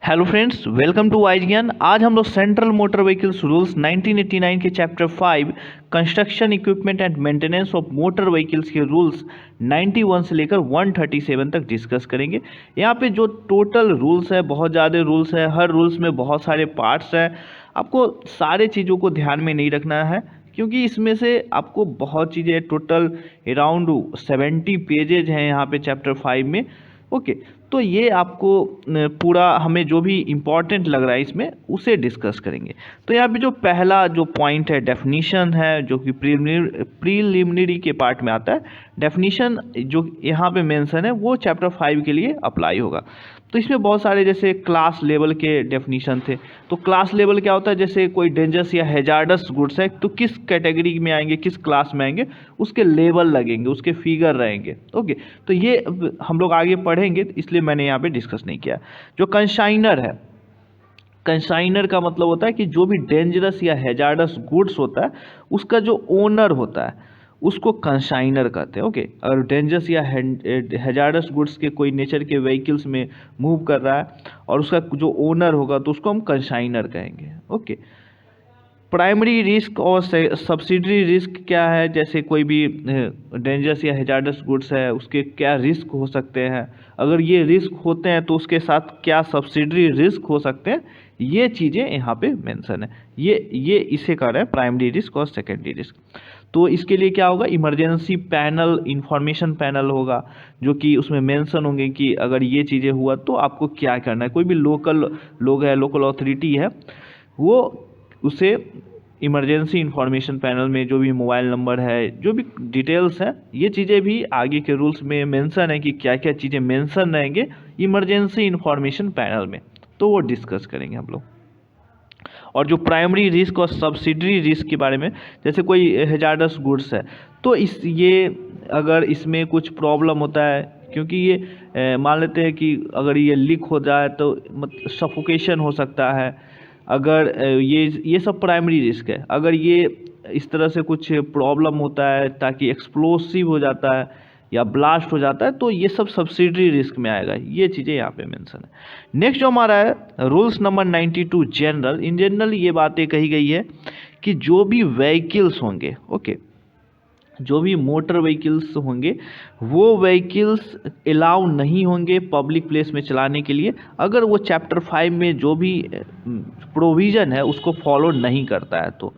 Hello friends, welcome to wise Gyan. आज हम लोग सेंट्रल मोटर व्हीकल्स रूल्स 1989 के chapter 5 construction equipment and maintenance of motor vehicles के rules 91 से लेकर 137 तक डिस्कस करेंगे। यहाँ पे जो टोटल रूल्स है, बहुत ज़्यादा रूल्स है, हर रूल्स में बहुत सारे पार्ट्स हैं। आपको सारे चीज़ों को ध्यान में नहीं रखना है, क्योंकि इसमें से आपको बहुत चीज़ें टोटल अराउंड 70 पेजेज हैं यहाँ पे चैप्टर 5 में। ओके, तो ये आपको पूरा हमें जो भी इम्पोर्टेंट लग रहा है इसमें उसे डिस्कस करेंगे। तो यहाँ पे जो पहला जो पॉइंट है डेफिनीशन है, जो कि प्रीलिमिनरी के पार्ट में आता है। डेफिनीशन जो यहाँ पे मेंशन है वो चैप्टर 5 के लिए अप्लाई होगा। तो इसमें बहुत सारे जैसे क्लास लेवल के डेफिनीशन थे। तो क्लास लेवल क्या होता है, जैसे कोई डेंजरस या हैजार्डस गुड्स है तो किस कैटेगरी में आएंगे, किस क्लास में आएंगे, उसके लेवल लगेंगे, उसके फिगर रहेंगे। ओके, तो ये हम लोग आगे पढ़ेंगे, इसलिए मैंने यहाँ पे डिस्कस नहीं किया। जो कंसाइनर है, कंसाइनर का मतलब होता है कि जो भी डेंजरस या हैजार्डस गुड्स होता है उसका जो ओनर होता है उसको कंसाइनर कहते हैं। ओके, अगर डेंजरस या हैजार्डस गुड्स के कोई नेचर के व्हीकल्स में मूव कर रहा है और उसका जो ओनर होगा तो उसको हम कंसाइनर कहेंगे। ओके, प्राइमरी रिस्क और सब्सिडरी रिस्क क्या है, जैसे कोई भी डेंजरस या हैजार्डस गुड्स है उसके क्या रिस्क हो सकते हैं, अगर ये रिस्क होते हैं तो उसके साथ क्या सब्सिडरी रिस्क हो सकते हैं, ये चीज़ें यहाँ पे मेंशन है। ये इसे कह रहे हैं प्राइमरी रिस्क और सेकेंडरी रिस्क। तो इसके लिए क्या होगा, इमरजेंसी पैनल, इंफॉर्मेशन पैनल होगा, जो कि उसमें मेंशन होंगे कि अगर ये चीज़ें हुआ तो आपको क्या करना है। कोई भी लोकल लोग है, लोकल अथॉरिटी है, वो उसे इमरजेंसी इंफॉर्मेशन पैनल में जो भी मोबाइल नंबर है, जो भी डिटेल्स है, ये चीज़ें भी आगे के रूल्स में मेंशन है कि क्या क्या चीज़ें मेंशन रहेंगे इमरजेंसी इंफॉर्मेशन पैनल में, तो वो डिस्कस करेंगे हम लोग। और जो प्राइमरी रिस्क और सब्सिडरी रिस्क के बारे में, जैसे कोई हैजार्डस गुड्स है तो ये अगर इसमें कुछ प्रॉब्लम होता है, क्योंकि ये मान लेते हैं कि अगर ये लीक हो जाए तो सफोकेशन हो सकता है। अगर ये सब प्राइमरी रिस्क है। अगर ये इस तरह से कुछ प्रॉब्लम होता है ताकि एक्सप्लोसिव हो जाता है या ब्लास्ट हो जाता है तो ये सब सब्सिडरी रिस्क में आएगा। ये चीज़ें यहाँ पे मेंशन है। नेक्स्ट जो हमारा है rules number 92 general. In general ये बातें कही गई है कि जो भी व्हीकल्स होंगे, ओके, जो भी मोटर व्हीकल्स होंगे वो व्हीकल्स अलाउ नहीं होंगे पब्लिक प्लेस में चलाने के लिए, अगर वो चैप्टर 5 में जो भी प्रोविज़न है उसको फॉलो नहीं करता है तो।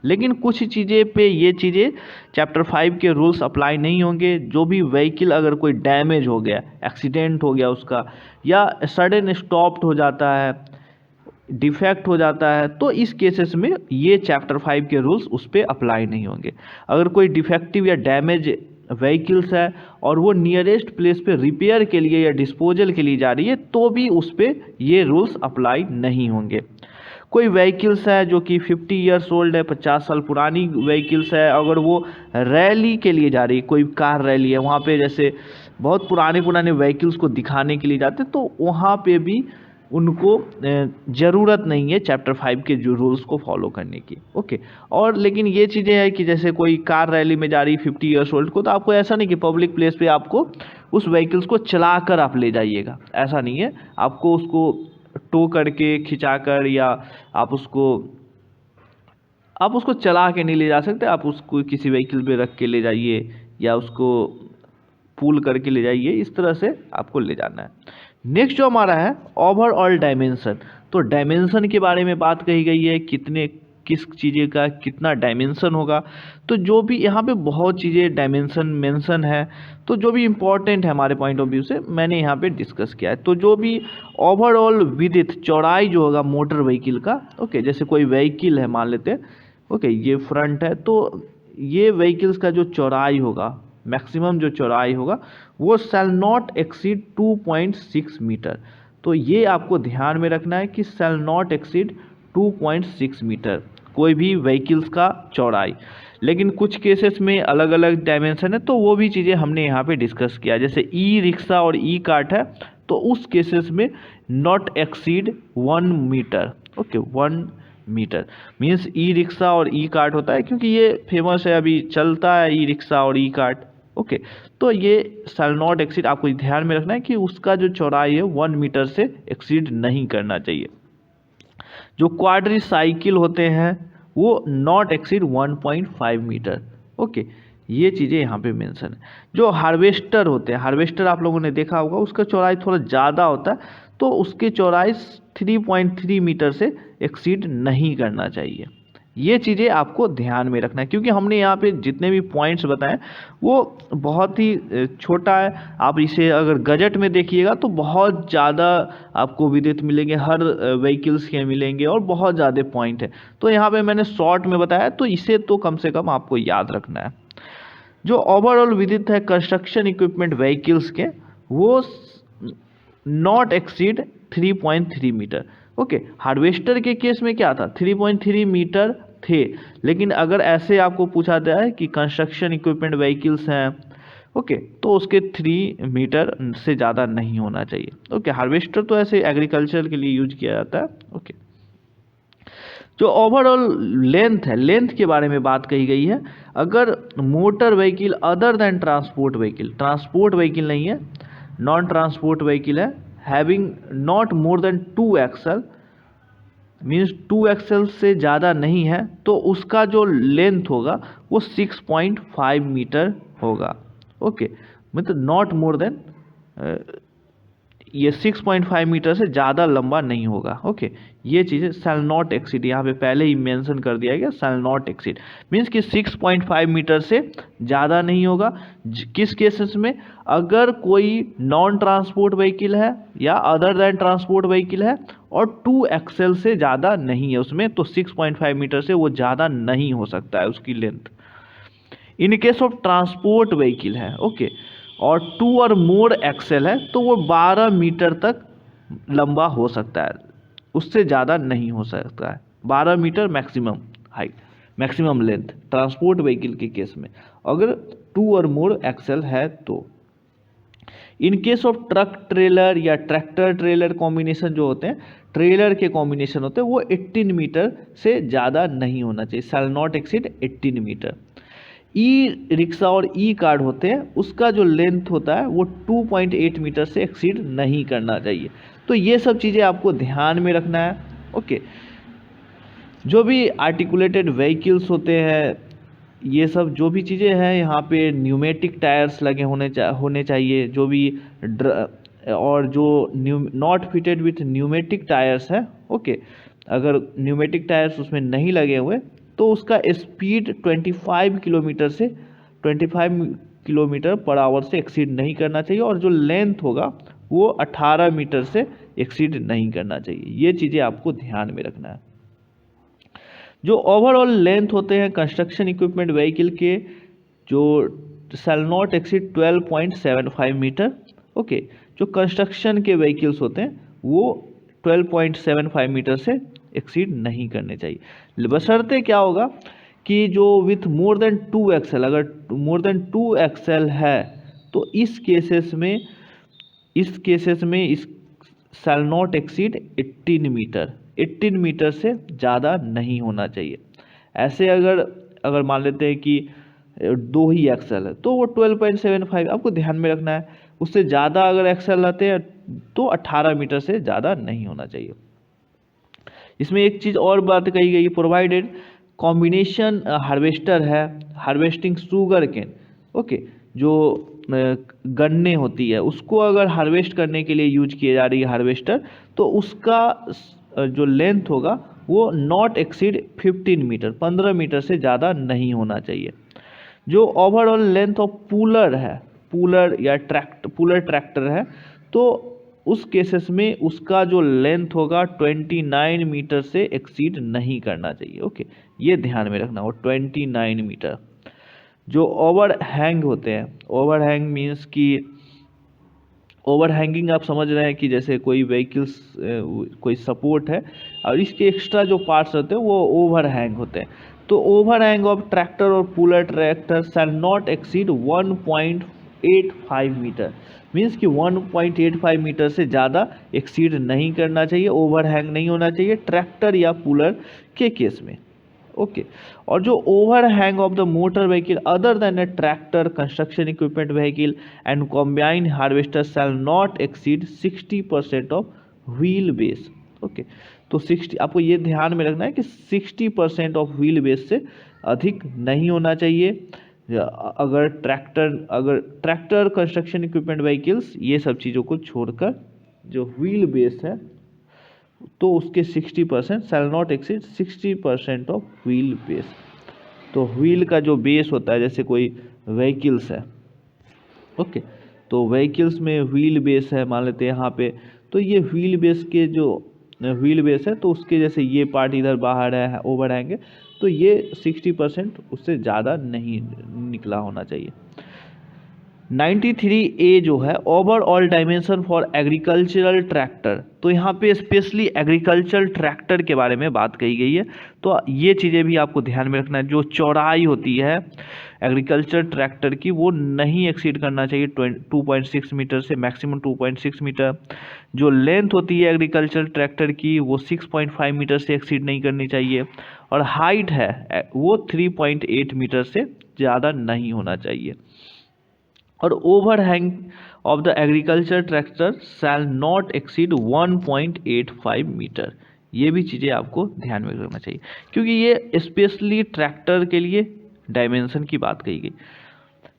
लेकिन कुछ चीज़ें पे ये चीज़ें चैप्टर 5 के रूल्स अप्लाई नहीं होंगे। जो भी व्हीकल अगर कोई डैमेज हो गया, एक्सीडेंट हो गया उसका, या सडन स्टॉप्ड हो जाता है, डिफेक्ट हो जाता है, तो इस केसेस में ये चैप्टर 5 के रूल्स उस पर अप्लाई नहीं होंगे। अगर कोई डिफेक्टिव या डैमेज व्हीकल्स है और वो नियरेस्ट प्लेस पे रिपेयर के लिए या डिस्पोजल के लिए जा रही है तो भी उस पर ये रूल्स अप्लाई नहीं होंगे। कोई व्हीकल्स है जो कि 50 ईयर्स ओल्ड है, 50 साल पुरानी व्हीकल्स है, अगर वो रैली के लिए जा रही है, कोई कार रैली है, वहाँ पे जैसे बहुत पुराने पुराने व्हीकल्स को दिखाने के लिए जाते हैं, तो वहाँ पे भी उनको ज़रूरत नहीं है चैप्टर 5 के जो रूल्स को फॉलो करने की। ओके, और लेकिन ये चीज़ें हैं कि जैसे कोई कार रैली में जा रही 50 ईयर्स ओल्ड को, तो आपको ऐसा नहीं कि पब्लिक प्लेस पे आपको उस व्हीकल्स को चला कर आप ले जाइएगा, ऐसा नहीं है। आपको उसको टो करके, खिंचा कर, या आप उसको चला के नहीं ले जा सकते। आप उसको किसी व्हीकल पे रख के ले जाइए या उसको पुल करके ले जाइए, इस तरह से आपको ले जाना है। नेक्स्ट जो हमारा है ओवरऑल डायमेंशन। तो डायमेंशन के बारे में बात कही गई है, किस चीज़ें का कितना डायमेंशन होगा। तो जो भी यहाँ पे बहुत चीज़ें डायमेंशन मेंशन है, तो जो भी इम्पोर्टेंट है हमारे पॉइंट ऑफ व्यू से मैंने यहाँ पे डिस्कस किया है। तो जो भी ओवरऑल विड्थ, चौड़ाई जो होगा मोटर व्हीकल का, ओके, जैसे कोई व्हीकल है मान लेते हैं, ओके, ये फ्रंट है, तो ये व्हीकल्स का जो चौड़ाई होगा, मैक्सिमम जो चौड़ाई होगा वो शैल नॉट एक्सीड 2.6 मीटर। तो ये आपको ध्यान में रखना है कि शैल नॉट एक्सीड 2.6 मीटर कोई भी व्हीकल्स का चौड़ाई। लेकिन कुछ केसेस में अलग अलग डायमेंशन है, तो वो भी चीज़ें हमने यहाँ पे डिस्कस किया। जैसे ई रिक्शा और ई कार्ट है, तो उस केसेस में not exceed 1 metre. Okay, 1 metre means e rickshaw और ई कार्ट होता है, क्योंकि ये फेमस है, अभी चलता है ई रिक्शा और ई कार्ट। ओके, तो ये शैल नॉट एक्सीड, आपको ध्यान में रखना है कि उसका जो चौड़ाई है 1 मीटर से एक्सीड नहीं करना चाहिए। जो क्वाड्री साइकिल होते हैं वो नॉट एक्सीड 1.5 मीटर। ओके, ये चीज़ें यहाँ पे मेंशन है। जो हार्वेस्टर होते हैं, हार्वेस्टर आप लोगों ने देखा होगा, उसका चौड़ाई थोड़ा ज़्यादा होता है, तो उसकी चौड़ाई 3.3 मीटर से एक्सीड नहीं करना चाहिए। ये चीज़ें आपको ध्यान में रखना है, क्योंकि हमने यहाँ पे जितने भी पॉइंट्स बताए वो बहुत ही छोटा है। आप इसे अगर गजट में देखिएगा तो बहुत ज़्यादा आपको विदित मिलेंगे, हर व्हीकल्स के मिलेंगे और बहुत ज़्यादा पॉइंट है। तो यहाँ पे मैंने शॉर्ट में बताया, तो इसे तो कम से कम आपको याद रखना है। जो ओवरऑल विदित है कंस्ट्रक्शन इक्विपमेंट व्हीकल्स के, वो not exceed 3.3 metre. Okay, harvester के केस में क्या था, 3.3 मीटर थे, लेकिन अगर ऐसे आपको पूछा जाए कि कंस्ट्रक्शन इक्विपमेंट व्हीकल्स हैं, ओके, तो उसके 3 मीटर से ज़्यादा नहीं होना चाहिए। ओके, हार्वेस्टर तो ऐसे एग्रीकल्चर के लिए यूज किया जाता है। ओके, जो ओवरऑल लेंथ है, लेंथ के बारे में बात कही गई है। अगर motor vehicle other than transport vehicle, transport vehicle नहीं है, नॉन ट्रांसपोर्ट व्हीकल है, having not more than 2 axle, means 2 axle से ज़्यादा नहीं है, तो उसका जो लेंथ होगा वो 6.5 मीटर होगा। ओके, मतलब नॉट मोर देन, ये 6.5 मीटर से ज़्यादा लंबा नहीं होगा। ओके, ये चीज़ें शैल नॉट एक्सीड, यहाँ पे पहले ही मेंशन कर दिया गया, शैल नॉट एक्सीड मीन्स कि 6.5 मीटर से ज़्यादा नहीं होगा। किस केसेस में, अगर कोई नॉन ट्रांसपोर्ट व्हीकल है या अदर दैन ट्रांसपोर्ट व्हीकल है और 2 एक्सल से ज़्यादा नहीं है उसमें, तो 6.5 मीटर से वो ज़्यादा नहीं हो सकता है उसकी length. In case of transport vehicle है, ओके, और 2 और मोर एक्सेल है, तो वो 12 मीटर तक लंबा हो सकता है, उससे ज़्यादा नहीं हो सकता है। 12 metre maximum height, maximum length transport vehicle के केस में, अगर 2 और मोर एक्सेल है तो। In case of truck trailer या ट्रैक्टर ट्रेलर कॉम्बिनेशन जो होते हैं, ट्रेलर के कॉम्बिनेशन होते हैं, वो 18 मीटर से ज़्यादा नहीं होना चाहिए, shall not exceed 18 metre. E rickshaw और ई कार्ड होते हैं, उसका जो लेंथ होता है वो 2.8 मीटर से एक्सीड नहीं करना चाहिए। तो ये सब चीज़ें आपको ध्यान में रखना है। ओके, जो भी आर्टिकुलेटेड व्हीकल्स होते हैं, ये सब जो भी चीज़ें हैं, यहाँ पे न्यूमेटिक टायर्स लगे होने चाहिए, जो भी और जो not fitted with pneumatic tyres है। ओके, अगर न्यूमेटिक टायर्स उसमें नहीं लगे हुए तो उसका स्पीड 25 किलोमीटर से 25 किलोमीटर पर आवर से एक्सीड नहीं करना चाहिए, और जो लेंथ होगा वो 18 मीटर से एक्सीड नहीं करना चाहिए। ये चीज़ें आपको ध्यान में रखना है। जो ओवरऑल लेंथ होते हैं कंस्ट्रक्शन इक्विपमेंट व्हीकल के, जो shall not exceed 12.75 metre. Okay, जो कंस्ट्रक्शन के व्हीकल्स होते हैं वो 12.75 मीटर से एक्सीड नहीं करने चाहिए। बशर्ते क्या होगा कि जो विथ मोर देन 2 एक्सेल, अगर मोर देन 2 एक्सेल है तो इस केसेस में इस shall not exceed 18 metre, 18 metre से ज़्यादा नहीं होना चाहिए। ऐसे अगर मान लेते हैं कि 2 ही एक्सेल है तो वो 12.75 आपको ध्यान में रखना है। उससे ज़्यादा अगर एक्सेल रहते हैं तो 18 मीटर से ज़्यादा नहीं होना चाहिए। इसमें एक चीज़ और बात कही गई, प्रोवाइडेड कॉम्बिनेशन हार्वेस्टर है, हार्वेस्टिंग शुगर केन। ओके, जो गन्ने होती है उसको अगर हार्वेस्ट करने के लिए यूज किए जा रही है हार्वेस्टर, तो उसका जो लेंथ होगा वो नॉट एक्सीड 15 मीटर, 15 मीटर से ज़्यादा नहीं होना चाहिए। जो ओवरऑल लेंथ ऑफ पुलर है, पुलर या पुलर ट्रैक्टर है, तो उस केसेस में उसका जो लेंथ होगा 29 मीटर से एक्सीड नहीं करना चाहिए। ओके, ये ध्यान में रखना हो, 29 मीटर। जो ओवर हैंग होते हैं, ओवर हैंग मीन्स कि ओवर हैंगिंग आप समझ रहे हैं कि जैसे कोई व्हीकल्स कोई सपोर्ट है और इसके एक्स्ट्रा जो पार्ट्स होते हैं वो ओवर हैंग होते हैं। तो ओवर हैंग ऑफ ट्रैक्टर और puller tractor shall not exceed 1.85 metre, means कि 1.85 मीटर से ज़्यादा एक्सीड नहीं करना चाहिए, ओवर हैंग नहीं होना चाहिए ट्रैक्टर या पुलर के केस में। ओके। और जो overhang of the motor vehicle other then A tractor, construction equipment vehicle and combined harvester shell not exceed 60% of wheel base. Okay, तो 60, आपको ये ध्यान में रखना है कि 60% ऑफ व्हील बेस से अधिक नहीं होना चाहिए। अगर ट्रैक्टर कंस्ट्रक्शन इक्विपमेंट व्हीकल्स ये सब चीज़ों को छोड़कर जो व्हील बेस है तो उसके 60% शैल not exceed 60% of wheel base. तो व्हील का जो बेस होता है, जैसे कोई व्हीकल्स है, ओके, तो व्हीकल्स में व्हील बेस है मान लेते हैं यहाँ पे, तो ये व्हील बेस के जो व्हील बेस है तो उसके जैसे ये पार्ट इधर बाहर है ओवर हैंग है, तो ये 60% उससे ज़्यादा नहीं निकला होना चाहिए। 93A जो है overall dimension for agricultural tractor, तो यहाँ पे स्पेशली एग्रीकल्चरल ट्रैक्टर के बारे में बात कही गई है। तो ये चीज़ें भी आपको ध्यान में रखना है। जो चौड़ाई होती है एग्रीकल्चर ट्रैक्टर की वो नहीं एक्सीड करना चाहिए 2.6 मीटर से, मैक्सिमम 2.6 मीटर। जो लेंथ होती है एग्रीकल्चर ट्रैक्टर की वो 6.5 मीटर से एक्सीड नहीं करनी चाहिए। और हाइट है वो 3.8 मीटर से ज़्यादा नहीं होना चाहिए। और overhang of the agriculture tractor shall not exceed 1.85 metre. ये भी चीज़ें आपको ध्यान में रखना चाहिए, क्योंकि ये स्पेशली ट्रैक्टर के लिए डायमेंशन की बात कही गई।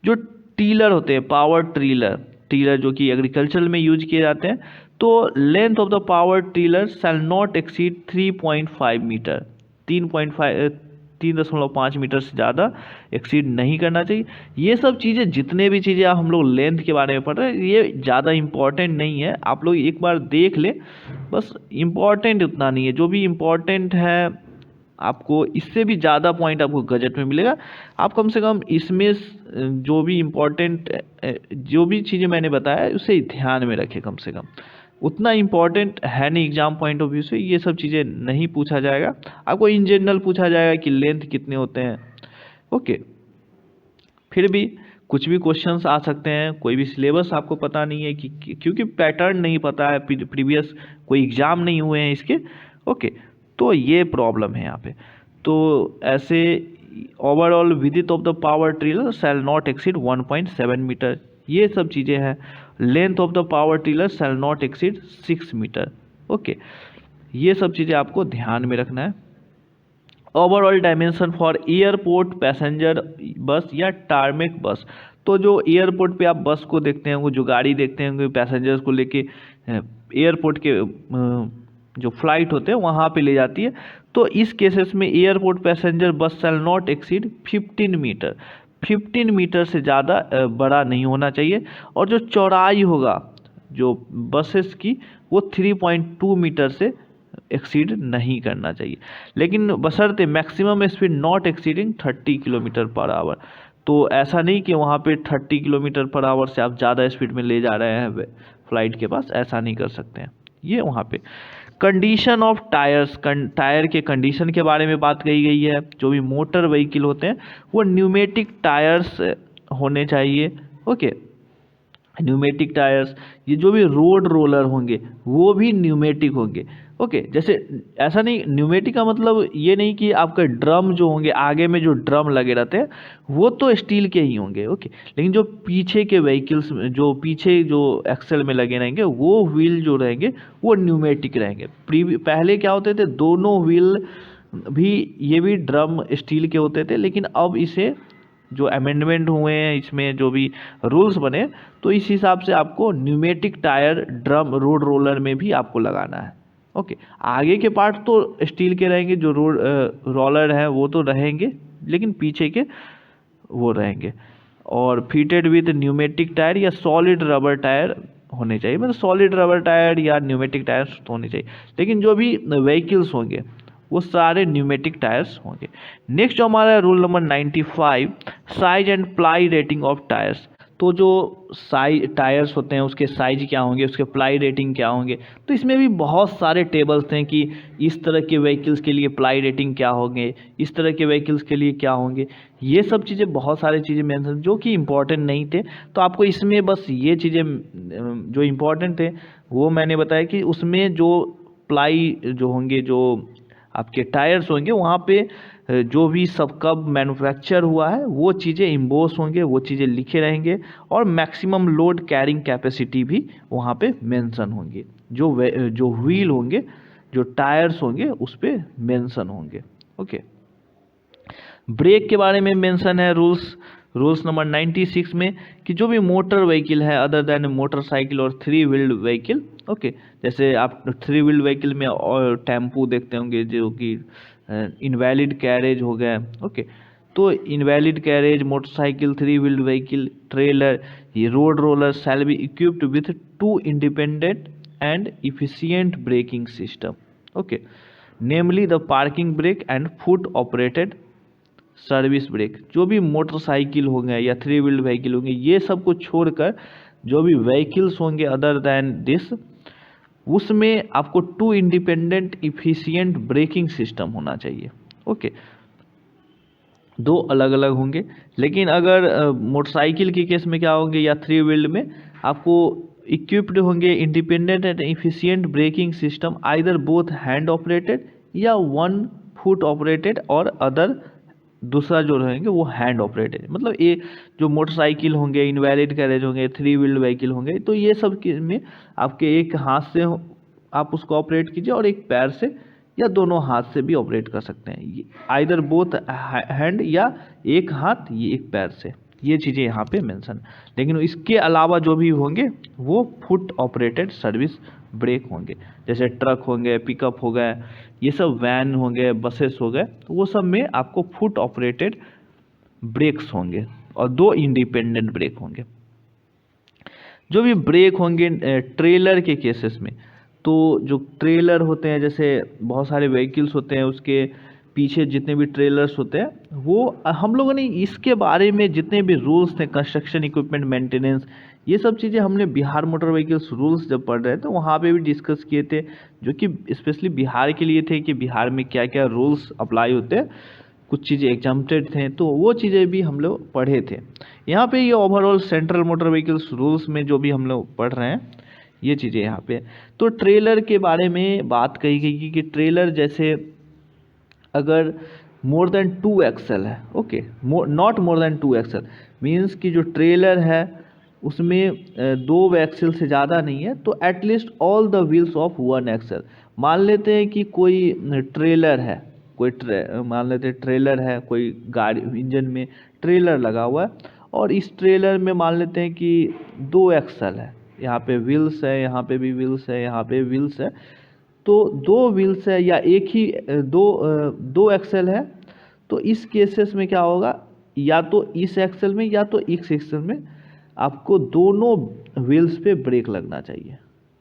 जो टीलर होते हैं, पावर टीलर जो कि एग्रीकल्चर में यूज किए जाते हैं, तो length of the power tiller shall not exceed 3.5 metre. 3.5 metre से ज़्यादा एक्सीड नहीं करना चाहिए। ये सब चीज़ें, जितने भी चीज़ें हम लोग लेंथ के बारे में पढ़ रहे हैं, ये ज़्यादा इम्पॉर्टेंट नहीं है। आप लोग एक बार देख ले, बस इम्पॉर्टेंट उतना नहीं है। जो भी इम्पॉर्टेंट है आपको इससे भी ज़्यादा पॉइंट आपको गजट में मिलेगा। आप कम से कम इसमें जो भी इम्पोर्टेंट जो भी चीज़ें मैंने बताया उसे ध्यान में रखें। कम से कम उतना इम्पोर्टेंट है नहीं एग्जाम पॉइंट ऑफ व्यू से, ये सब चीज़ें नहीं पूछा जाएगा। आपको इन जनरल पूछा जाएगा कि लेंथ कितने होते हैं। ओके, फिर भी कुछ भी क्वेश्चंस आ सकते हैं। कोई भी सिलेबस आपको पता नहीं है कि क्योंकि पैटर्न नहीं पता है, प्रीवियस कोई एग्ज़ाम नहीं हुए हैं इसके। ओके, तो ये प्रॉब्लम है यहाँ पे। तो ऐसे overall width of the power tiller shall not exceed 1.7 metre, ये सब चीज़ें हैं। Length of the power tiller shall not exceed 6 metre. Okay, ये सब चीज़ें आपको ध्यान में रखना है। Overall dimension for airport passenger bus या टारमेक बस, तो जो एयरपोर्ट पे आप बस को देखते हैं, वो जो गाड़ी देखते हैं पैसेंजर्स को लेके एयरपोर्ट के जो फ्लाइट होते हैं वहाँ पे ले जाती है, तो इस केसेस में airport passenger bus shall not exceed 15 metre. 15 metre से ज़्यादा बड़ा नहीं होना चाहिए। और जो चौड़ाई होगा जो बसेस की वो 3.2 मीटर से एक्सीड नहीं करना चाहिए, लेकिन बशर्ते maximum speed not exceeding 30 kilometre per hour. तो ऐसा नहीं कि वहाँ पे 30 किलोमीटर पर आवर से आप ज़्यादा स्पीड में ले जा रहे हैं फ्लाइट के पास, ऐसा नहीं कर सकते हैं ये वहाँ पे। कंडीशन ऑफ टायर्स, टायर के कंडीशन के बारे में बात कही गई है। जो भी मोटर व्हीकल होते हैं वो न्यूमेटिक टायर्स होने चाहिए। ओके, न्यूमेटिक टायर्स, ये जो भी रोड रोलर होंगे वो भी न्यूमेटिक होंगे। ओके, जैसे ऐसा नहीं, न्यूमेटिक का मतलब ये नहीं कि आपका ड्रम जो होंगे आगे में जो ड्रम लगे रहते हैं वो तो स्टील के ही होंगे। ओके, लेकिन जो पीछे के व्हीकल्स जो पीछे जो एक्सल में लगे रहेंगे वो व्हील जो रहेंगे वो न्यूमेटिक रहेंगे। पहले क्या होते थे, दोनों व्हील भी ये भी ड्रम स्टील के होते थे, लेकिन अब इसे जो अमेंडमेंट हुए हैं इसमें जो भी रूल्स बने, तो इस हिसाब से आपको pneumatic tyre drum road roller में भी आपको लगाना है। ओके, आगे के पार्ट तो स्टील के रहेंगे, जो रोड रोलर है वो तो रहेंगे, लेकिन पीछे के वो रहेंगे। और फिटेड विद न्यूमेटिक टायर या सॉलिड रबर टायर होने चाहिए, मतलब सॉलिड रबर टायर या न्यूमेटिक टायर्स होने चाहिए, लेकिन जो भी व्हीकल्स होंगे वो सारे न्यूमेटिक टायर्स होंगे। नेक्स्ट जो हमारा rule number 95, size and ply rating of tyres. तो जो साइज टायर्स होते हैं उसके साइज क्या होंगे, उसके प्लाई रेटिंग क्या होंगे, तो इसमें भी बहुत सारे टेबल्स हैं कि इस तरह के व्हीकल्स के लिए प्लाई रेटिंग क्या होंगे, इस तरह के व्हीकल्स के लिए क्या होंगे। ये सब चीज़ें, बहुत सारी चीज़ें मेंशन जो कि इम्पोर्टेंट नहीं थे, तो आपको इसमें बस ये चीज़ें जो इम्पोर्टेंट थे वो मैंने बताया कि उसमें जो प्लाई जो होंगे, जो आपके टायर्स होंगे वहाँ पे जो भी सब कब मैन्युफैक्चर हुआ है वो चीज़ें इम्बोस होंगे, वो चीज़ें लिखे रहेंगे, और मैक्सिमम लोड कैरिंग कैपेसिटी भी वहाँ पे मेंशन होंगे। जो व्हील होंगे, जो टायर्स होंगे, उस पर मेंशन होंगे। ओके, ब्रेक के बारे में मेंशन है रूल्स नंबर 96 में कि जो भी मोटर व्हीकल है अदर देन मोटरसाइकिल और 3 व्हील्ड व्हीकल, ओके, जैसे आप 3 व्हील्ड व्हीकल में और टेम्पू देखते होंगे जो कि इनवैलिड कैरेज हो गया, ओके, तो invalid carriage, motorcycle, 3 wheeled vehicle, trailer, ये road roller shall be equipped with 2 independent and efficient braking system, okay, namely the parking brake and foot operated service brake. जो भी मोटरसाइकिल होंगे या 3 wheeled vehicle होंगे, ये सब को छोड़कर जो भी व्हीकल्स होंगे अदर देन दिस, उसमें आपको 2 इंडिपेंडेंट इफिशिएंट ब्रेकिंग सिस्टम होना चाहिए। ओके, 2 अलग अलग होंगे। लेकिन अगर मोटरसाइकिल के केस में क्या होंगे या 3 व्हील्ड में आपको इक्विप्ड होंगे independent and efficient braking system, either both hand operated या 1 फुट ऑपरेटेड, और अदर दूसरा जो रहेंगे वो हैंड ऑपरेटेड। मतलब ये जो मोटरसाइकिल होंगे, इनवैलिड कैरेज होंगे, 3 व्हील्ड व्हीकल होंगे, तो ये सब में आपके एक हाथ से आप उसको ऑपरेट कीजिए और एक पैर से या दोनों हाथ से भी ऑपरेट कर सकते हैं, आइदर बोथ हैंड या एक हाथ ये एक पैर से, ये चीज़ें यहाँ पे मेंशन। लेकिन इसके अलावा जो भी होंगे वो फुट ऑपरेटेड सर्विस ब्रेक होंगे, जैसे ट्रक होंगे, पिकअप हो गए, ये सब वैन होंगे, बसेस हो गए, तो वो सब में आपको फुट ऑपरेटेड ब्रेक्स होंगे और 2 इंडिपेंडेंट ब्रेक होंगे। जो भी ब्रेक होंगे ट्रेलर के केसेस में, तो जो ट्रेलर होते हैं, जैसे बहुत सारे व्हीकल्स होते हैं, उसके पीछे जितने भी ट्रेलर्स होते हैं, वो हम लोगों ने इसके बारे में जितने भी रूल्स थे, कंस्ट्रक्शन इक्विपमेंट मेंटेनेंस, ये सब चीज़ें हमने बिहार मोटर व्हीकल्स रूल्स जब पढ़ रहे थे वहाँ पे भी डिस्कस किए थे, जो कि स्पेशली बिहार के लिए थे कि बिहार में क्या क्या रूल्स अप्लाई होते हैं, कुछ चीज़ें एग्जाम्प्टेड थे, तो वो चीज़ें भी हम लोग पढ़े थे। यहाँ पे ये overall central motor vehicles rules में जो भी हम लोग पढ़ रहे हैं ये चीज़ें यहाँ पे। तो ट्रेलर के बारे में बात कही गई कि ट्रेलर जैसे अगर मोर देन 2 एक्सल है, okay, not more than 2 axle means कि जो ट्रेलर है उसमें 2 एक्सल से ज़्यादा नहीं है, तो at least all the wheels of 1 axle. मान लेते हैं कि कोई ट्रेलर है, मान लेते हैं ट्रेलर है, कोई गाड़ी इंजन में ट्रेलर लगा हुआ है, और इस ट्रेलर में मान लेते हैं कि 2 एक्सल है, यहाँ पे व्हील्स है, यहाँ पे भी व्हील्स है, यहाँ पे व्हील्स है, तो 2 व्हील्स है या एक ही दो एक्सल है, तो इस केसेस में क्या होगा, या तो इस एक्सल में या तो इस एक्सल में आपको दोनों व्हील्स पे ब्रेक लगना चाहिए।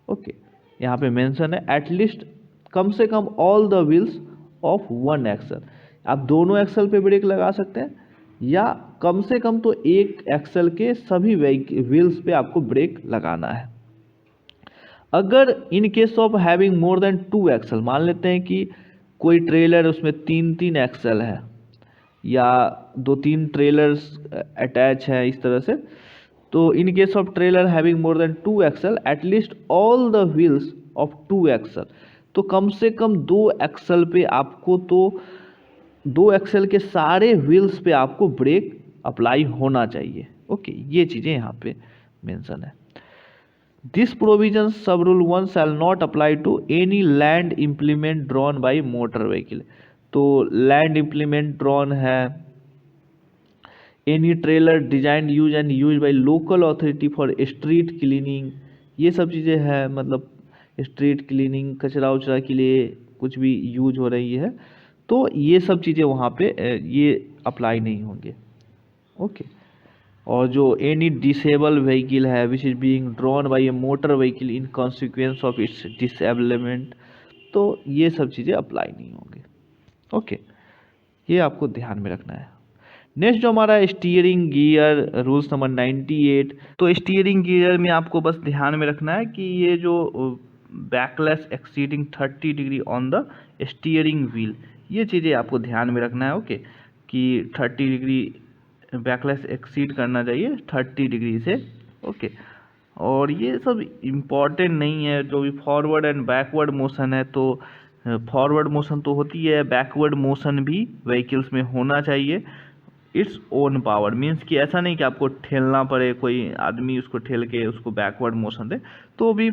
ओके, यहाँ पे मेंशन है एटलीस्ट कम से कम all the wheels of 1 axle. आप दोनों एक्सल पे ब्रेक लगा सकते हैं या कम से कम तो एक एक्सल के सभी व्हील्स पे आपको ब्रेक लगाना है। अगर in case of having more than 2 axle, मान लेते हैं कि कोई ट्रेलर उसमें 3 एक्सल है या 2-3 ट्रेलर्स अटैच है इस तरह से, तो in case of trailer having more than 2 axle at least all the wheels of 2 axle, तो कम से कम 2 एक्सल पे आपको, तो 2 एक्सल के सारे व्हील्स पे आपको ब्रेक अप्लाई होना चाहिए। ओके, ये चीज़ें यहाँ पे मेंशन है। This provision sub rule 1 shall not apply to any land implement drawn by motor vehicle. तो लैंड इम्प्लीमेंट ड्रॉन है, any trailer design use and use by local authority for street cleaning, ये सब चीज़ें हैं, मतलब street cleaning, कचरा उचरा के लिए कुछ भी यूज हो रही है, तो ये सब चीज़ें वहाँ पे ये अप्लाई नहीं होंगे। ओके, और जो एनी डिसेबल व्हीकल है which is being drawn by A motor vehicle in consequence of its disablement, तो ये सब चीज़ें अप्लाई नहीं होंगे। ओके, ये आपको ध्यान में रखना है। नेक्स्ट जो हमारा स्टीयरिंग गियर रूल्स नंबर 98, तो स्टीयरिंग गियर में आपको बस ध्यान में रखना है कि ये जो backless exceeding 30 degree on the steering wheel, ये चीज़ें आपको ध्यान में रखना है। ओके, कि 30 डिग्री बैकलेस एक्सीड करना चाहिए 30 डिग्री से। ओके, और ये सब इम्पॉर्टेंट नहीं है, जो भी फॉरवर्ड एंड बैकवर्ड मोशन है तो फॉरवर्ड मोशन तो होती है, बैकवर्ड मोशन भी व्हीकल्स में होना चाहिए। इट्स ओन पावर मीन्स कि ऐसा नहीं कि आपको ठेलना पड़े, कोई आदमी उसको ठेल के उसको बैकवर्ड मोशन दे, तो भी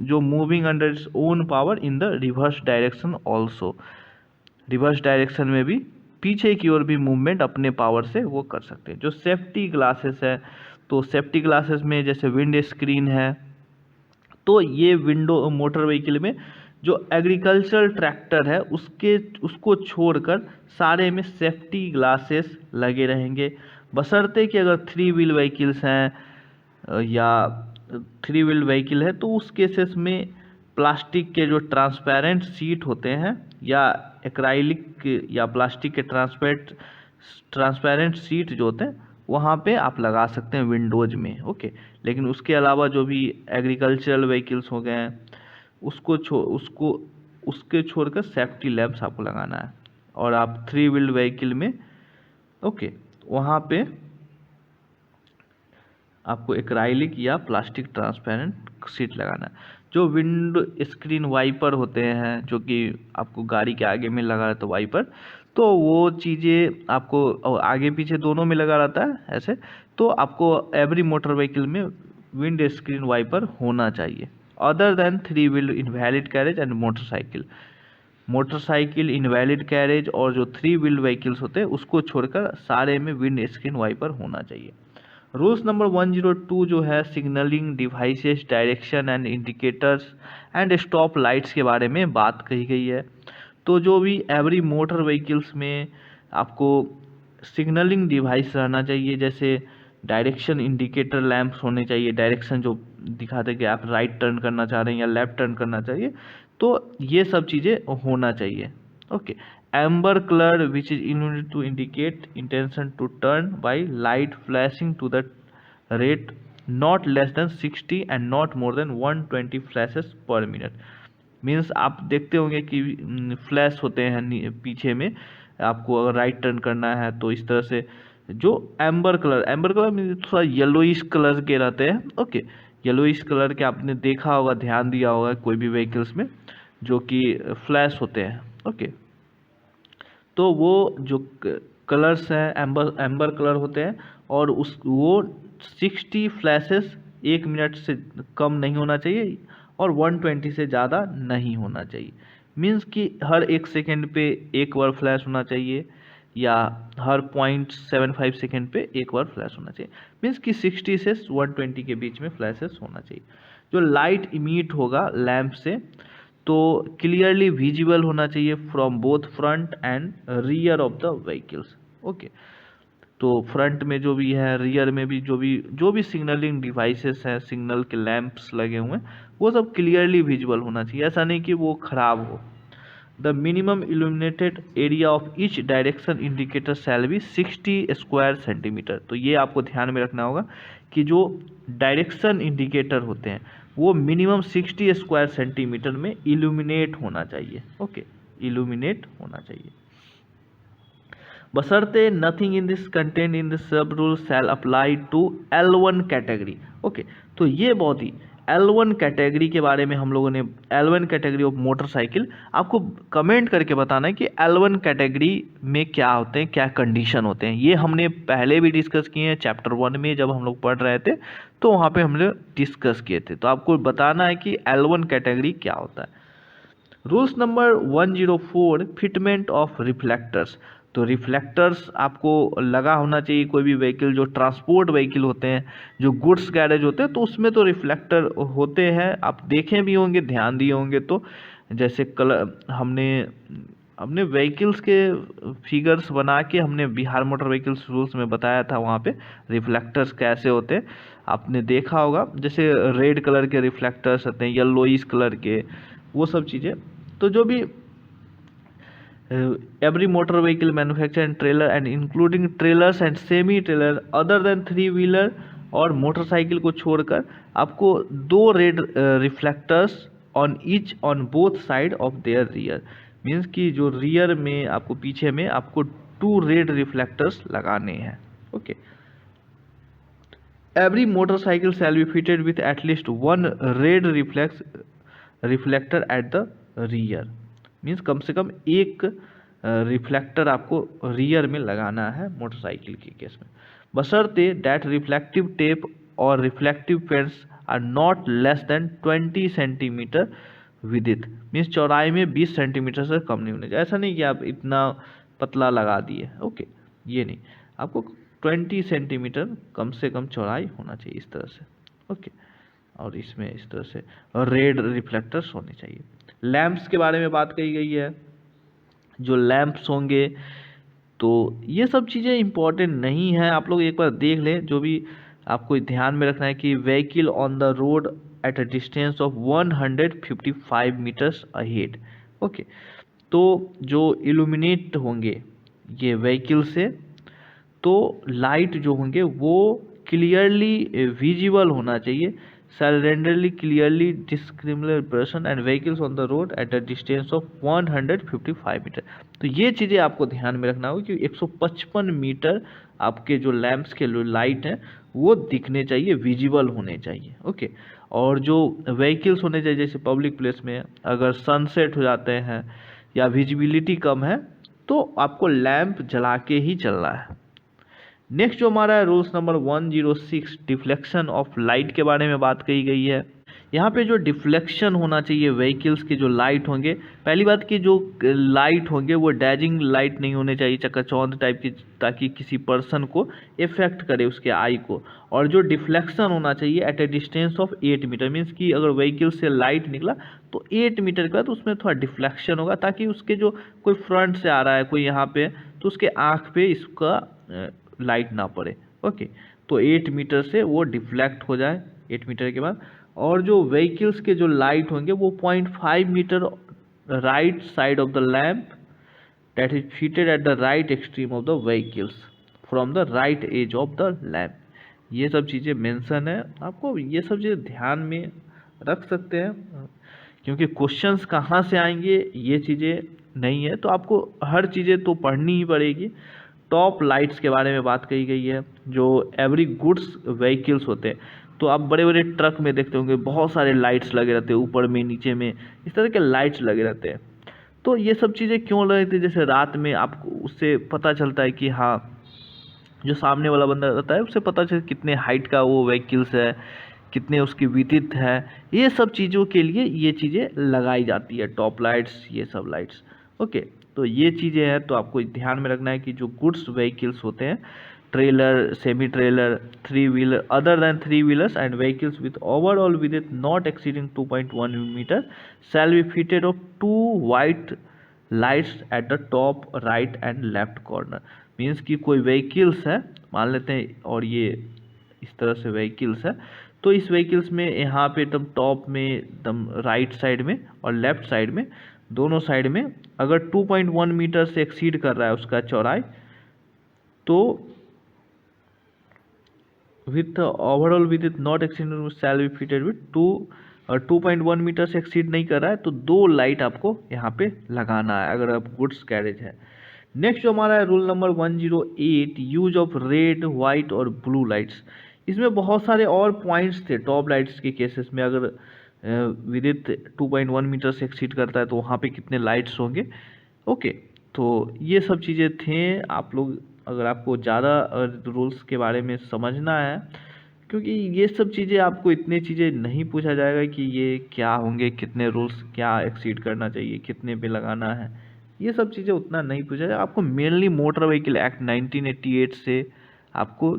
जो moving under its own power in the reverse direction also, reverse direction में भी पीछे की ओर भी मूवमेंट अपने पावर से वो कर सकते हैं। जो सेफ्टी ग्लासेस है, तो सेफ्टी ग्लासेस में जैसे विंड स्क्रीन है, तो ये विंडो मोटर व्हीकल में जो एग्रीकल्चरल ट्रैक्टर है उसको छोड़कर सारे में सेफ्टी ग्लासेस लगे रहेंगे, बशर्ते कि अगर 3 व्हील व्हीकल्स हैं या 3 व्हील व्हीकल है तो उस केसेस में प्लास्टिक के जो ट्रांसपेरेंट सीट होते हैं या एक्राइलिक या प्लास्टिक के ट्रांसपेरेंट सीट जो होते हैं वहाँ पे आप लगा सकते हैं विंडोज में। ओके, लेकिन उसके अलावा जो भी एग्रीकल्चरल व्हीकल्स हो गए हैं उसके छोड़कर सेफ्टी लैंप्स आपको लगाना है। और आप 3 व्हील व्हीकल में वहाँ पे आपको एक्राइलिक या प्लास्टिक ट्रांसपेरेंट सीट लगाना है। जो विंड स्क्रीन वाइपर होते हैं जो कि आपको गाड़ी के आगे में लगा रहता है वाइपर, तो वो चीज़ें आपको आगे पीछे दोनों में लगा रहता है ऐसे, तो आपको एवरी मोटर व्हीकल में विंड स्क्रीन वाइपर होना चाहिए। Other than 3 wheel invalid carriage and motorcycle invalid carriage और जो 3 व्हील व्हीकल्स होते हैं उसको छोड़कर सारे में विंड स्क्रीन वाइपर होना चाहिए। रूल्स नंबर 102 जो है signalling devices, direction and indicators and stop lights के बारे में बात कही गई है। तो जो भी एवरी मोटर व्हीकल्स में आपको सिग्नलिंग डिवाइस रहना चाहिए, जैसे डायरेक्शन इंडिकेटर लैंप्स होने चाहिए, डायरेक्शन जो दिखाते हैं कि आप राइट टर्न करना चाह रहे हैं या लेफ्ट टर्न करना चाहिए, तो ये सब चीज़ें होना चाहिए। Okay, amber color which is used to indicate intention to turn by light flashing to the rate not less than 60 and not more than 120 flashes per minute। Means आप देखते होंगे कि फ्लैश होते हैं पीछे में, आपको अगर राइट टर्न करना है तो इस तरह से जो एम्बर कलर मीन्स थोड़ा येलोइश कलर के रहते हैं। ओके, येलोइश कलर के आपने देखा होगा, ध्यान दिया होगा कोई भी व्हीकल्स में जो कि फ्लैश होते हैं। ओके, तो वो जो कलर्स हैं एम्बर कलर होते हैं और वो 60 फ्लैशेस 1 मिनट से कम नहीं होना चाहिए और 120 से ज़्यादा नहीं होना चाहिए। मीन्स कि हर 1 सेकेंड पे एक बार फ्लैश होना चाहिए या हर 0.75 सेकेंड पे एक बार फ्लैश होना चाहिए। मीन्स कि 60 से 120 के बीच में फ्लैशेस होना चाहिए। जो लाइट इमिट होगा लैंप से तो क्लियरली विजिबल होना चाहिए from both front end rear of the vehicles. Okay, तो फ्रंट में जो भी है, रियर में भी जो भी सिग्नलिंग डिवाइसेस हैं, सिग्नल के लैंप्स लगे हुए हैं, वो सब क्लियरली विजिबल होना चाहिए, ऐसा नहीं कि वो खराब हो। The minimum illuminated area of each direction indicator shall be 60 square centimetre. तो ये आपको ध्यान में रखना होगा कि जो डायरेक्शन इंडिकेटर होते हैं वो मिनिमम 60 स्क्वायर सेंटीमीटर में इल्यूमिनेट होना चाहिए। ओके, इल्यूमिनेट होना चाहिए, बशर्ते nothing in this content in this sub rule shall apply to L1 category. Okay, तो ये बहुत ही L1 कैटेगरी के बारे में हम लोगों ने, L1 कैटेगरी ऑफ मोटरसाइकिल, आपको कमेंट करके बताना है कि L1 कैटेगरी में क्या होते हैं, क्या कंडीशन होते हैं। ये हमने पहले भी डिस्कस किए हैं चैप्टर 1 में, जब हम लोग पढ़ रहे थे तो वहाँ पे हमने डिस्कस किए थे। तो आपको बताना है कि L1 कैटेगरी क्या होता है। Rules number 104 fitment of reflectors. तो रिफ्लेक्टर्स आपको लगा होना चाहिए, कोई भी व्हीकल जो ट्रांसपोर्ट व्हीकल होते हैं, जो गुड्स गैरेज होते हैं, तो उसमें तो रिफ्लेक्टर होते हैं, आप देखे भी होंगे, ध्यान दिए होंगे। तो जैसे कलर हमने व्हीकल्स के फिगर्स बना के हमने बिहार मोटर व्हीकल्स रूल्स में बताया था, वहाँ पे रिफ्लेक्टर्स कैसे होते हैं आपने देखा होगा। जैसे रेड कलर के रिफ्लेक्टर्स होते हैं, येलोइश कलर के, वो सब चीज़ें। तो जो भी every motor vehicle manufacturer and trailer and including trailers and semi trailer other than 3 wheeler और मोटरसाइकिल को छोड़कर आपको 2 red reflectors on each on both side of their rear. Means कि जो रियर में आपको, पीछे में आपको 2 रेड रिफ्लेक्टर्स लगाने हैं। Okay, every motorcycle shall be fitted with at least 1 red reflector at the rear. Means कम से कम एक रिफ्लेक्टर आपको रियर में लगाना है मोटरसाइकिल के केस में, बशर्ते दैट रिफ्लेक्टिव टेप और reflective paints are not less than 20 centimetre with it, means चौड़ाई में 20 सेंटीमीटर से कम नहीं होने चाहिए। ऐसा नहीं कि आप इतना पतला लगा दिए, ओके, ये नहीं, आपको 20 सेंटीमीटर कम से कम चौड़ाई होना चाहिए इस तरह से, ओके। और इसमें इस तरह से रेड रिफ्लेक्टर्स होने चाहिए। लैंप्स के बारे में बात कही गई है, जो लैंप्स होंगे तो ये सब चीज़ें इंपॉर्टेंट नहीं है, आप लोग एक बार देख लें। जो भी आपको ध्यान में रखना है कि vehicle on the road at a distance of 155 metres ahead, okay. तो जो इल्यूमिनेट होंगे ये व्हीकल से, तो लाइट जो होंगे वो क्लियरली विजिबल होना चाहिए, सैलेंडरली clearly discriminate person and vehicles on the road at a distance of 155 metre. तो ये चीज़ें आपको ध्यान में रखना होगा कि 155 मीटर आपके जो लैंप्स के लाइट हैं वो दिखने चाहिए, विजिबल होने चाहिए, ओके। और जो व्हीकल्स होने चाहिए, जैसे पब्लिक प्लेस में अगर सनसेट हो जाते हैं या विजिबिलिटी कम है तो आपको लैंप जला के ही चलना है। नेक्स्ट जो हमारा है rules number 106 deflection of light के बारे में बात कही गई है। यहाँ पे जो डिफ्लेक्शन होना चाहिए व्हीकल्स के जो लाइट होंगे, पहली बात कि जो लाइट होंगे वो डैजिंग लाइट नहीं होने चाहिए, चकाचौंध टाइप की, ताकि किसी पर्सन को इफेक्ट करे उसके आई को। और जो डिफ्लेक्शन होना चाहिए at a distance of 8 metre, means कि अगर व्हीकल से लाइट निकला तो 8 मीटर के बाद उसमें थोड़ा डिफ्लेक्शन होगा, ताकि उसके जो कोई फ्रंट से आ रहा है कोई यहाँ पे, तो उसके आँख पे इसका लाइट ना पड़े, ओके। तो 8 मीटर से वो डिफ्लेक्ट हो जाए 8 मीटर के बाद। और जो व्हीकल्स के जो लाइट होंगे वो 0.5 metre right side of the lamp that is fitted at the right extreme of the vehicles from the right edge of the lamp. ये सब चीज़ें मेंशन है, आपको ये सब चीज़ें ध्यान में रख सकते हैं, क्योंकि क्वेश्चंस कहाँ से आएंगे ये चीज़ें नहीं है, तो आपको हर चीज़ें तो पढ़नी ही पड़ेगी। टॉप लाइट्स के बारे में बात कही गई है, जो एवरी गुड्स व्हीकल्स होते हैं, तो आप बड़े बड़े ट्रक में देखते होंगे बहुत सारे लाइट्स लगे रहते हैं, ऊपर में नीचे में इस तरह के लाइट्स लगे रहते हैं। तो ये सब चीज़ें क्यों लगे थे, जैसे रात में आपको उससे पता चलता है कि हाँ जो सामने वाला बंदा रहता है उससे पता चले कितने हाइट का वो व्हीकल्स है, कितने उसकी विद्युत है, ये सब चीज़ों के लिए ये चीज़ें लगाई जाती है, टॉप लाइट्स, ये सब लाइट्स, ओके। तो ये चीज़ें हैं, तो आपको ध्यान में रखना है कि जो गुड्स व्हीकल्स होते हैं, trailer, semi trailer, 3 wheeler other than 3 wheelers and vehicles with overall width not exceeding 2.1 metre shall be fitted of 2 white lights at the top right and left corner. Means कि कोई vehicles है मान लेते हैं, और ये इस तरह से व्हीकल्स है, तो इस व्हीकल्स में यहाँ पे एकदम टॉप में एकदम राइट साइड में और लेफ्ट साइड में, दोनों साइड में अगर 2.1 मीटर से एक्सीड कर रहा है उसका चौड़ाई, तो with overall width not exceed shall be fitted with 2.1 metre से एक्सीड नहीं कर रहा है तो 2 लाइट आपको यहाँ पे लगाना है अगर आप गुड्स कैरेज है। नेक्स्ट जो हमारा है rule number 108 use of red, white और ब्लू लाइट्स। इसमें बहुत सारे और पॉइंट्स थे टॉप लाइट्स के केसेस में, अगर विदित 2.1 मीटर से एक्सीड करता है तो वहाँ पे कितने लाइट्स होंगे, ओके। तो ये सब चीज़ें थे, आप लोग अगर आपको ज़्यादा रूल्स के बारे में समझना है, क्योंकि ये सब चीज़ें आपको इतने चीज़ें नहीं पूछा जाएगा कि ये क्या होंगे, कितने रूल्स क्या एक्सीड करना चाहिए, कितने पे लगाना है, ये सब चीज़ें उतना नहीं पूछा जाएगा। आपको मेनली मोटर व्हीकल एक्ट 1988 से आपको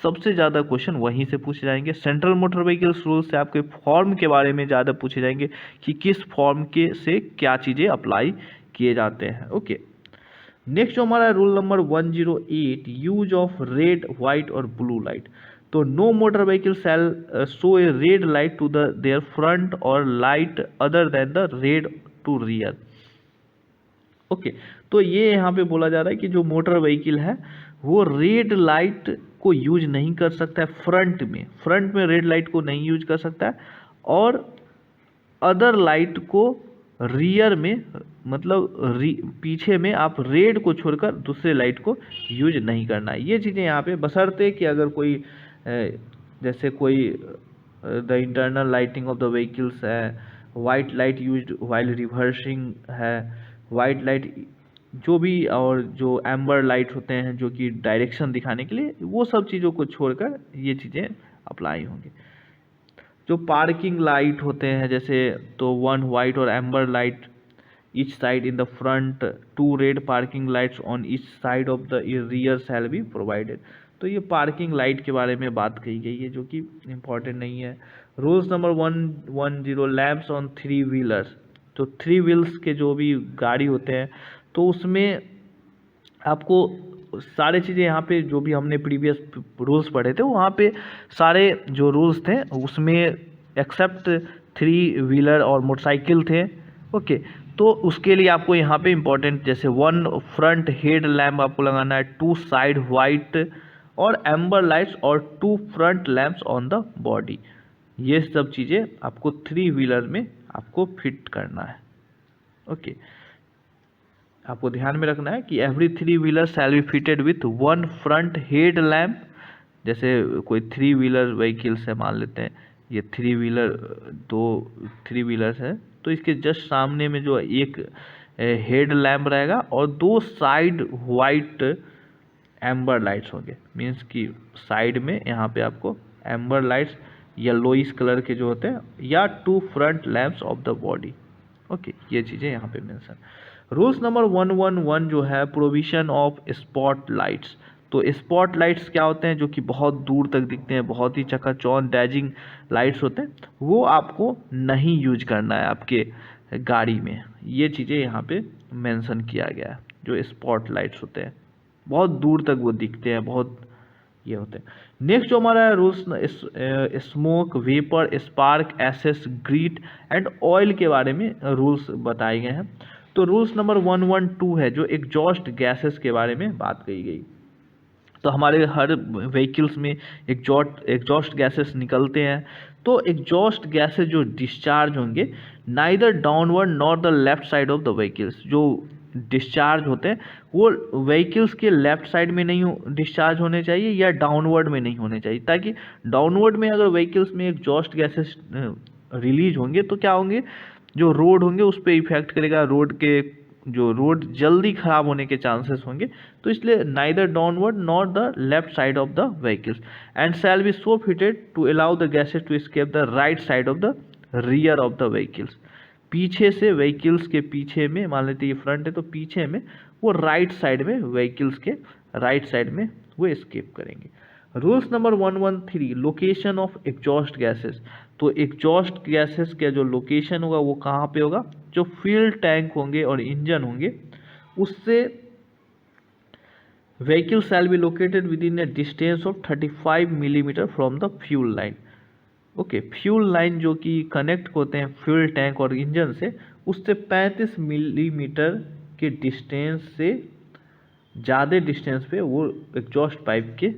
सबसे ज़्यादा क्वेश्चन वहीं से पूछे जाएंगे। सेंट्रल मोटर व्हीकल्स रूल से आपके फॉर्म के बारे में ज़्यादा पूछे जाएंगे कि किस फॉर्म के से क्या चीज़ें अप्लाई किए जाते हैं, ओके। नेक्स्ट जो हमारा rule number 108 use of red, white और ब्लू लाइट। तो no motor vehicle shall show a red light to the there front और light other than the red to rear, okay. तो ये यहाँ पे बोला जा रहा है कि जो मोटर व्हीकल है वो रेड लाइट को यूज नहीं कर सकता है, फ्रंट में रेड लाइट को नहीं यूज कर सकता है, और अदर लाइट को रियर में, मतलब पीछे में आप रेड को छोड़कर दूसरे लाइट को यूज नहीं करना है। ये चीज़ें यहाँ पे बशर्ते कि अगर कोई जैसे कोई the internal lighting of the vehicles है, white light used while reversing है, वाइट लाइट जो भी, और जो एम्बर लाइट होते हैं जो कि डायरेक्शन दिखाने के लिए, वो सब चीज़ों को छोड़कर ये चीज़ें अप्लाई होंगी। जो पार्किंग लाइट होते हैं जैसे, तो 1 वाइट और amber light each side in the front, 2 red parking lights on each side of the rear shall be provided. तो ये पार्किंग लाइट के बारे में बात कही गई है जो कि इम्पॉर्टेंट नहीं है। Rules number 110 lamps on 3 wheelers. तो 3 व्हील्स के जो भी गाड़ी होते हैं तो उसमें आपको सारे चीज़ें यहाँ पे जो भी हमने प्रीवियस रूल्स पढ़े थे वहाँ पे सारे जो रूल्स थे उसमें एक्सेप्ट 3 व्हीलर और मोटरसाइकिल थे। ओके, तो उसके लिए आपको यहाँ पे इम्पोर्टेंट जैसे 1 फ्रंट हेड लैम्प आपको लगाना है, 2 साइड वाइट और एम्बर लाइट्स और 2 front lamps on the body. ये सब चीज़ें आपको 3 व्हीलर में आपको फिट करना है। ओके, आपको ध्यान में रखना है कि every 3 wheeler shell be fitted with 1 front head lamp. जैसे कोई 3 व्हीलर व्हीकल्स है, मान लेते हैं ये 3 व्हीलर, 3 व्हीलर्स है, तो इसके जस्ट सामने में जो एक हेड लैम्प रहेगा और 2 साइड वाइट एम्बर लाइट्स होंगे। मीन्स कि साइड में यहाँ पे आपको एम्बर लाइट्स येलोइश कलर के जो होते हैं, या 2 front lamps of the body. Okay, ये चीज़ें यहाँ पे मेंशन। रूल्स नंबर 111 जो है प्रोविजन ऑफ स्पॉट लाइट्स। तो स्पॉट लाइट्स क्या होते हैं, जो कि बहुत दूर तक दिखते हैं, बहुत ही चकाचौंध डैजिंग लाइट्स होते हैं, वो आपको नहीं यूज करना है आपके गाड़ी में। ये चीज़ें यहाँ पे मेंशन किया गया है। जो स्पॉट लाइट्स होते हैं बहुत दूर तक वो दिखते हैं, बहुत ये होते हैं। नेक्स्ट जो हमारा है rules, smoke, vapour, spark, ashes, grit and oil के बारे में रूल्स बताए गए हैं। तो रूल्स नंबर 112 है जो एग्जॉस्ट गैसेस के बारे में बात कही गई। तो हमारे हर व्हीकल्स में एग्जॉस्ट गैसेस निकलते हैं। तो एग्जॉस्ट गैसेस जो डिस्चार्ज होंगे neither downward nor the left side of the vehicles. जो डिस्चार्ज होते हैं वो व्हीकल्स के लेफ्ट साइड में नहीं डिस्चार्ज होने चाहिए या डाउनवर्ड में नहीं होने चाहिए, ताकि डाउनवर्ड में अगर व्हीकल्स में एग्जॉस्ट गैसेस रिलीज होंगे तो क्या होंगे, जो रोड होंगे उस पर इफेक्ट करेगा, रोड जल्दी खराब होने के चांसेस होंगे। तो इसलिए neither downward nor the left side of the vehicles and shall be so fitted to allow the gases to escape the right side of the rear of the vehicles. पीछे से vehicles के पीछे में, मान लेते ये फ्रंट है तो पीछे में वो राइट साइड में, व्हीकल्स के राइट साइड में वो एस्केप करेंगे। Rules number 113 location of exhaust gases. तो एग्जॉस्ट गैसेस का जो लोकेशन होगा वो कहाँ पे होगा, जो फ्यूल टैंक होंगे और इंजन होंगे उससे vehicle shall be located with in A distance of 35 millimetre from the fuel line. Okay, fuel line जो कि कनेक्ट होते हैं फ्यूल टैंक और इंजन से, उससे 35 मिलीमीटर के डिस्टेंस से ज़्यादा डिस्टेंस पे वो एग्जॉस्ट पाइप के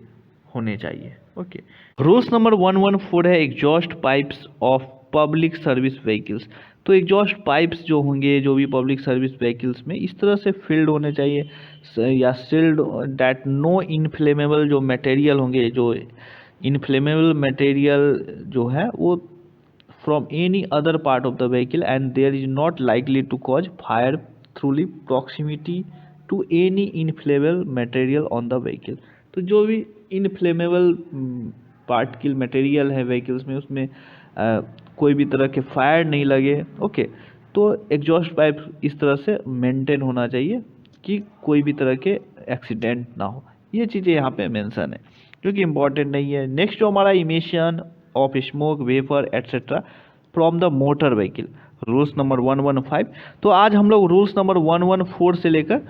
होने चाहिए। ओके, रूल्स नंबर 114 है exhaust pipes of public service vehicles. तो एग्जॉस्ट पाइप्स जो होंगे जो भी पब्लिक सर्विस व्हीकल्स में इस तरह से फिल्ड होने चाहिए या सील्ड दैट नो इनफ्लेमेबल जो मटेरियल होंगे, जो इनफ्लेमेबल मटेरियल जो है वो from any other part of the vehicle and there is not likely to cause fire throughly proximity to any inflammable material on the vehicle. तो जो भी inflammable particle material है व्हीकल्स में उसमें कोई भी तरह के फायर नहीं लगे। ओके, तो एग्जॉस्ट पाइप इस तरह से मेंटेन होना चाहिए कि कोई भी तरह के एक्सीडेंट ना हो। ये चीज़ें यहाँ पे मेंशन है जो कि इम्पॉर्टेंट नहीं है। नेक्स्ट जो हमारा emission of smoke, vapour etcetera from the motor vehicle, rules number 115। तो आज हम लोग रूल्स नंबर 114 से लेकर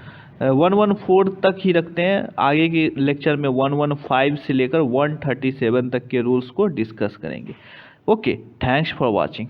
114 तक ही रखते हैं। आगे के लेक्चर में 115 से लेकर 137 तक के रूल्स को डिस्कस करेंगे। Okay, thanks for watching.